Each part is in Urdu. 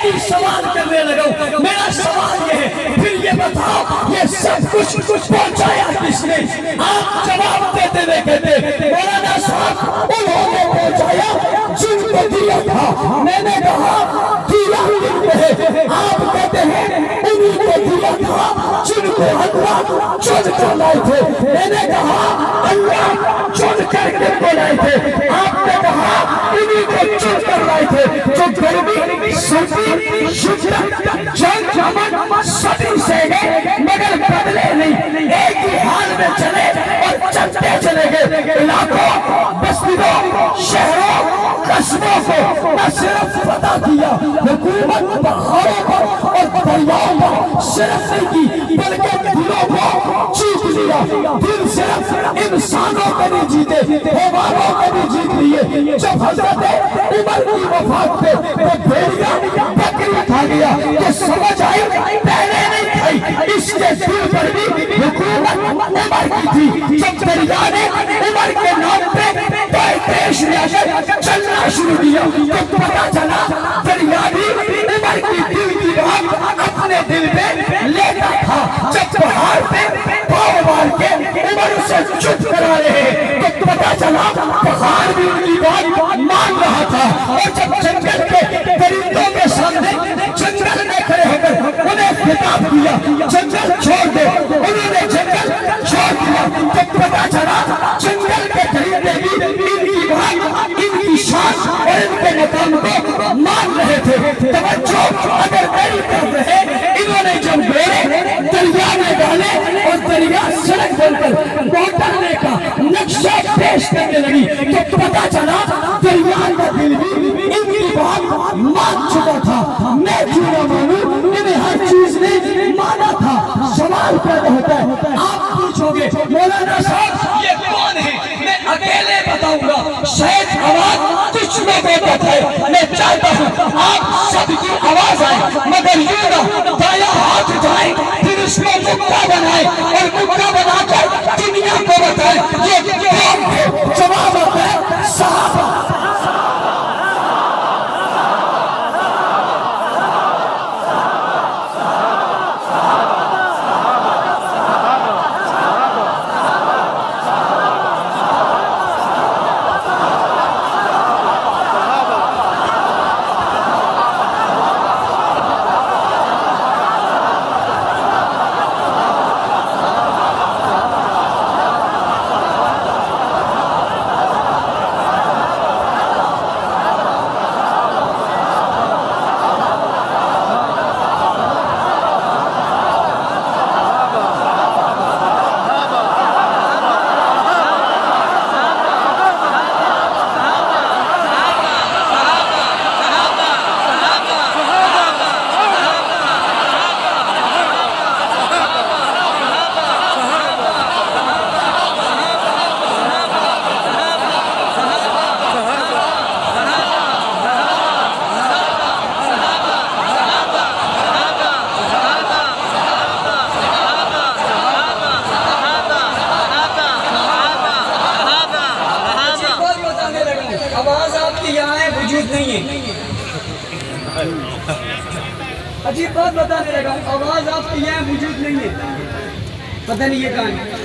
ایک ہی سوال کرنے لگا ہوں. میرا سوال یہ ہے پھر یہ بتاؤ یہ سب کچھ پہنچایا کس نے؟ آپ جواب دیتے ہوئے کہتے مولانا صاحب انہوں نے پہنچایا جن کو دیا تھا. میں نے کہا دیا کن ہے؟ آپ کہتے ہیں انہیں کو دیا تھا جن کو اللہ چن کر لائے تھے. میں نے کہا اللہ چن کر کن کو لائے تھے؟ آپ نے کہا انہیں کو چن کر لائے تھے جو گرمی سردی شدت جنگ امن صدی سے گئے مگر بدلے نہیں, ایک ہی حال میں چلے اور چلتے چلے گئے. علاقوں بستیوں شہروں قصبوں کو نہ صرف فتح کیا, حکومت پہاڑوں پر اور دریاؤں پر صرف نہیں کی بلکہ دلوں کو جیت لیا. دل صرف انسانوں کو نہیں جیتے, حیوانوں کو بھی جیت لیے. جب حضرت عمر کی وفات پہ وہ بھیڑیا بکری کھا گیا تو سمجھ آئی پہلے نہیں کھائی, اس کے دل پر بھی حکومت عمر کی تھی. جب دریا نے عمر کے نام پہ پیش لیا کر چلنا شروع کیا تو پتا چلا دریا بھی عمر کی دل کی بات اپنے دل پہ لیتا تھا. جب پہاڑ پہ پاؤں مار کے عمر اسے چپ کرا رہے تو پتا چلا پہاڑ بھی ان کی بات مان رہا تھا. اور جب جنگل کے درندوں کے سامنے جنگل میں کھڑے ہو کر انہیں خطاب کیا جنگل چھوڑ دے, انہوں نے جنگل چھوڑ دیا. جب پتا چلا جنگل کے درندے بھی ان کی بات ان کی شان اور ان کے مقام کو مان رہے تھے. توجہ اگر میری طرف رہے انہوں نے جب میرے دریا میں ڈالے اور دریا سڑک بن کر موٹرنے کا نقشہ پیش کرنے لگی تو پتا چلا دریا کا دل بھی ان کی بات مان چکا تھا. میں کیوں نہ مانوں, انہیں ہر چیز نے مانا تھا. سوال پیدا ہوتا ہے, آپ پوچھو گے مولانا صاحب یہ کون ہے؟ میں اکیلے بتاؤں گا, شاید آواز کچھ لوگوں تک ہے. میں چاہتا ہوں آپ سب کی آواز آئے مگر یہ نہ دایاں ہاتھ اٹھائیں پھر اس کو مکہ بنائے اور مکہ بنا کر دنیا کو بتائے یہ کون ہے. جواب آتا ہے صحابہ. عجیب بات بتانے لگا ہوں, آواز آپ کی یہاں موجود نہیں ہے, پتہ نہیں یہ کہاں ہے.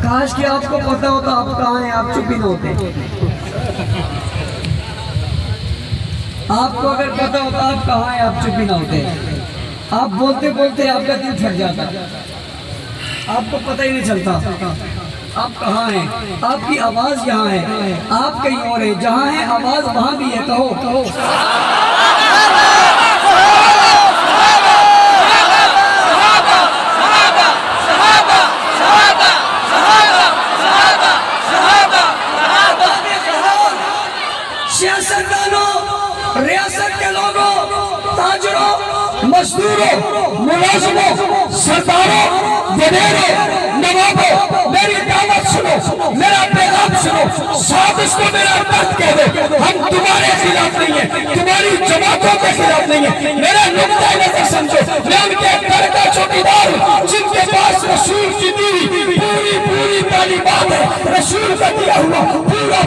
کاش کہ آپ کو پتہ ہوتا آپ کہاں ہیں, آپ چپ ہی نہ ہوتے. آپ کو اگر پتہ ہوتا آپ کہاں ہیں آپ چپ ہی نہ ہوتے. آپ بولتے بولتے آپ کا دل پھٹ جاتا, آپ کو پتہ ہی نہیں چلتا آپ کہاں ہیں. آپ کی آواز یہاں ہے, آپ کہیں اور ہیں, جہاں ہے آواز وہاں بھی ہے. کہو کہو تاجروں، مزدوروں، ملازموں، سرداروں، وزیروں، نوابوں، میری دعوت سنو، میرا پیغام سنو، سازش کو میرا درد کہہ دے، ہم تمہارے خلاف نہیں ہیں، تمہاری جماعتوں کے خلاف نہیں ہیں، میرا نقطہ نظر سمجھو، میں ان کے گھر کا چوکیدار ہوں، جن کے پاس رسول کی دی پوری تعلیمات ہے، رسول کا دیا ہوا پورا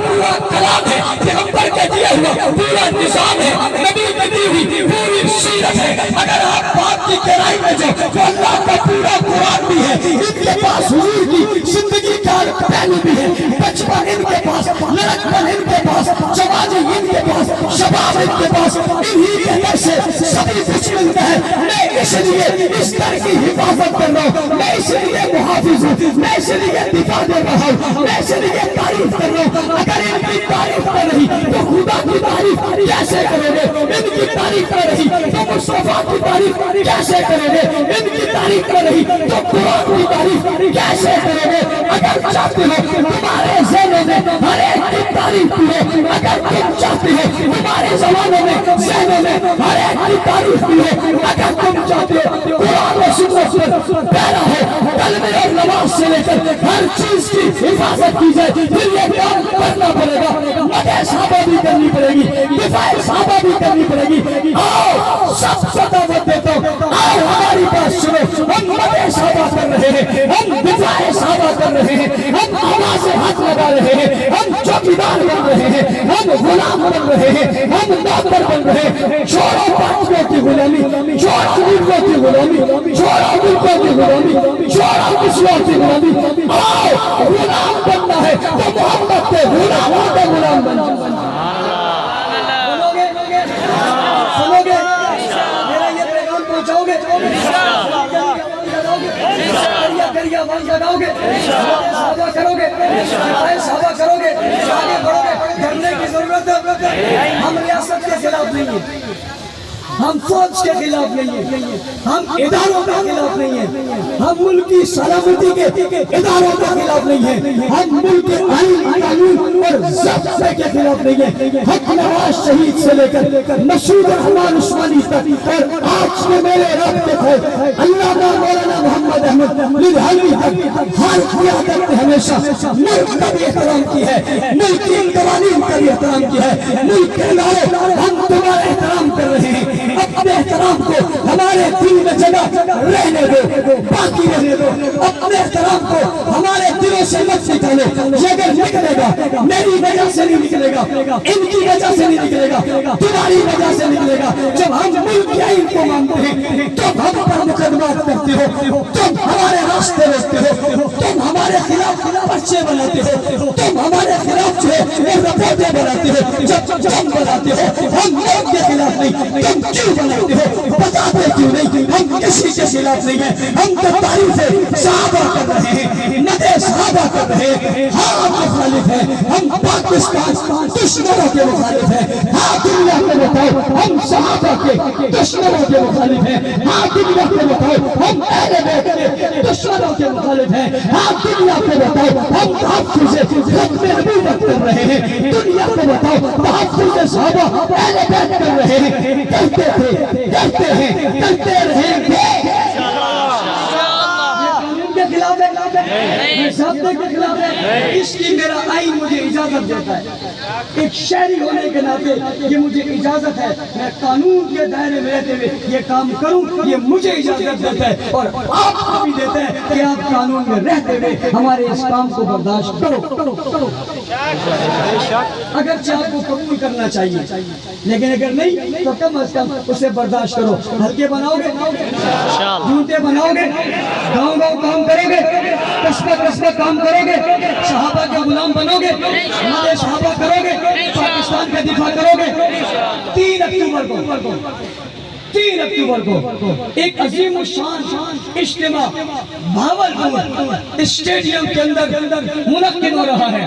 کلام ہے، پیغمبر کا دیا ہوا پورا نظام ہے، نبی کی دی ہوئی پوری سیرت ہے، اگر آپ بات کی گہرائی میں جاؤ تو اللہ کا پورا قرآن بھی ہے، ان کے پاس حضور کی زندگی کا پہلو بھی ہے، بچپن ان کے پاس، لڑکپن ان کے پاس، جوانی ان کے پاس، شباب ان کے پاس، انہی کے در سے سبھی کچھ ملتا ہے۔ میں اس لیے اس در کی حفاظت کر رہا ہوں، میں اس لیے محافظ ہوں، میں اس لیے دفاع دے رہا ہوں، میں اس لیے تعریف کر رہا ہوں۔ اگر ان کی تعریف کر رہی تو خدا کی تعریف کیسے کریں گے؟ ان کی تعریف کر رہی تو مصطفیٰ کی تعریف کیسے کریں گے؟ ان کی تعریف کر رہی تو قرآن کی تعریف کیسے کریں گے؟ اگر چاہتے ہو تمہارے ذہنوں میں ہر ایک کی تعریف بھی ہو، اگر تم چاہتے ہو تمہارے زبانوں میں ذہنوں میں ہر ایک کی تعریف بھی ہو، اگر تم چاہتے ہو قرآن و سنت پر پیرا ہو، کلمے اور نماز سے لے کر ہر چیز کی حفاظت کی جائے، پھر یہ کام کرنا پڑے گا، مدح صحابہ بھی کرنی پڑے گی، دفاع صحابہ بھی کرنی پڑے گی۔ آؤ سب کو دعوت دیتا ہوں، آؤ ہماری بات سنو، ہم مدح صحابہ کر رہے ہیں، ہم دفاع صحابہ کر رہے ہیں، ہم آواز ہاتھ لگا رہے ہیں، ہم چوکیدار بن رہے ہیں، ہم غلام بن رہے ہیں، ہم نوکر بن رہے ہیں۔ چھوڑو پارٹیوں کی غلامی، چھوڑو ملکوں کی غلامی، چھوڑو ملکوں کی غلامی، چھوڑو مسلموں کی غلامی، آؤ غلام بننا ہے تو محمد کے غلاموں کا غلام بن جاؤ۔ سنو گے میرا یہ پیغام پہنچاؤ گے؟ کریا بند لگاؤ گے، صحابہ کرو گے، صحابہ کرو گے، آگے بڑھو گے۔ ڈرنے کی ضرورت ہے، ہم ریاست کے خلاف نہیں ہیں، ہم فوج کے خلاف نہیں ہیں، ہم اداروں کے خلاف نہیں ہیں، ہم ملک کی سلامتی کے اداروں کے خلاف نہیں ہیں، ہم ملک کے آئین قانون اور ضابطے کے خلاف نہیں ہیں۔ حق نواز شہید سے لے کر مسعود الرحمان عثمانی تک اور آج کے میرے رابطے تھے علامہ مولانا محمد احمد لدھیانوی تک، ہر قیادت نے ہمیشہ ملک کا بھی احترام کی ہے، ملک کی قوانین کا بھی احترام کیا ہے۔ ملک کے ادارے ہم تمہارا احترام کر رہے ہیں، اپنے احترام کو ہمارے دل میں جگہ رہنے دو، باقی رہنے دو، اپنے احترام کو ہمارے دلوں سے مت نکالو۔ یہ اگر نکلے گا میری وجہ سے نہیں نکلے گا، ان کی وجہ سے نہیں نکلے گا، تمہاری وجہ سے نکلے گا۔ جب ہم ملک کے آئین کو مانتے ہیں تم ہم پر مقدمات کرتے ہو، تم ہمارے راستے روکتے ہو، تم ہمارے خلاف پرچے بناتے ہو، تم ہمارے خلاف جو ہے رپورٹیں بناتے ہو، جب ہم بناتے ہو ہم لوگ کے خلاف نہیں، تم کیوں بناتے ہو؟ بتاتے کیوں نہیں؟ ہم کسی کے خلاف نہیں ہیں، ہم تو تعریف صحابہ کر رہے ہیں، مدح صحابہ کر رہے ہیں۔ ہاں مخالف ہیں، ہم پاکستان دشمنوں کے مخالف ہیں، ہاں دنیا کے بتاؤ ہم صحابہ کے دشمنوں کے مخالف ہیں، ہاں دنیا کے بتاؤ ہم اہل بیت کے دشمنوں کے مخالف ہیں، ہاں دنیا کے بتاؤ ہم تحفظ ختم نبوت کر رہے ہیں، دنیا کے بتاؤ تحفظ صحابہ اہل بیت کر رہے ہیں، کرتے تھے، کرتے ہیں، کرتے رہیں گے۔ کے خلاف ہے، ضابطے کے خلاف ہے، اس لیے میرا آئین مجھے اجازت دیتا ہے، ایک شہری ہونے کے ناطے یہ مجھے اجازت ہے، میں قانون کے دائرے میں رہتے ہوئے یہ کام کروں، یہ مجھے اجازت دیتا ہے، اور آپ کو بھی دیتا ہے کہ آپ قانون میں رہتے ہوئے ہمارے اس کام کو برداشت کرو۔ اگرچہ آپ کو قبول کرنا چاہیے، لیکن اگر نہیں تو کم از کم اسے برداشت کرو۔ ہلکے بناؤ گے، جوتے بناؤ گے، گاؤں گاؤں کام کرو گے، قصبہ قصبہ کام کرو گے، صحابہ کے غلام بنو گے، مدح صحابہ کرو گے، پاکستان کا دفاع کرو گے۔ 3 اکتوبر کو ایک عظیم الشان اجتماع بھاولپور اسٹیڈیم کے اندر منعقد ہو رہا ہے،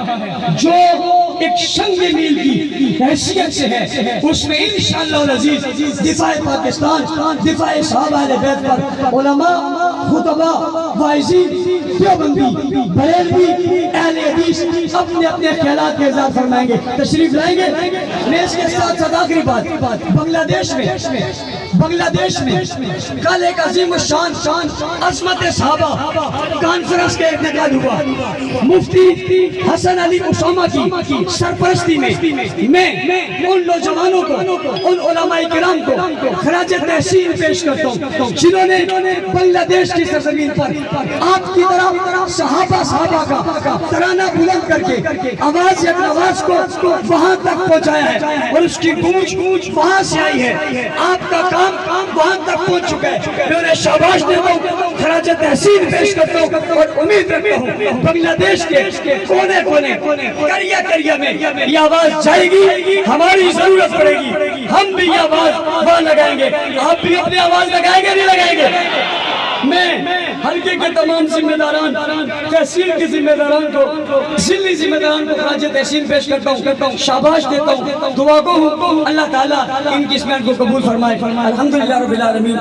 جو ایک سنگ میل کی حیثیت سے ہے۔ اس میں انشاءاللہ العزیز دفاع پاکستان، دفاع صحابہ اہل بیت پر علماء، خطباء، واعظین، دیوبندی، بریلوی، اہل حدیث اپنے اپنے خیالات کے اظہار فرمائیں گے، تشریف لائیں گے۔ میں اس کے ساتھ آخری بات، بنگلہ دیش میں بنگلہ دیش میں کل ایک عظیم الشان عظمت صحابہ کانفرنس کا انعقاد ہوا. مفتی حسن علی اسامہ کی سرپرستی میں ان نوجوانوں کو، ان علماء کرام کو خراج تحسین پیش کرتا ہوں جنہوں نے بنگلہ دیش کی سرزمین پر آپ کی طرح صحابہ کا ترانہ بلند کر کے آواز کو وہاں تک پہنچایا ہے اور اس کی گونج وہاں سے آئی ہے. آپ کا کام وہاں تک پہنچ چکا ہے. میں انہیں شاباش دیتا ہوں، خراج تحسین پیش کرتا ہوں اور امید رکھتا ہوں بنگلہ دیش کے کونے کریا میں یہ آواز جائے گی. ہماری ضرورت پڑے گی، ہم بھی یہ آواز وہاں لگائیں گے. آپ بھی اپنی آواز لگائیں گے نہیں لگائیں گے؟ میں حلقے کے تمام ذمہ داران، تحصیل کے ذمہ داران کو، ضلعی ذمہ داران کو خراج تحسین پیش کرتا ہوں، شاباش دیتا ہوں. دعا کو اللہ تعالیٰ ان کی اس محنت کو قبول فرمائے. الحمدللہ رب العالمین.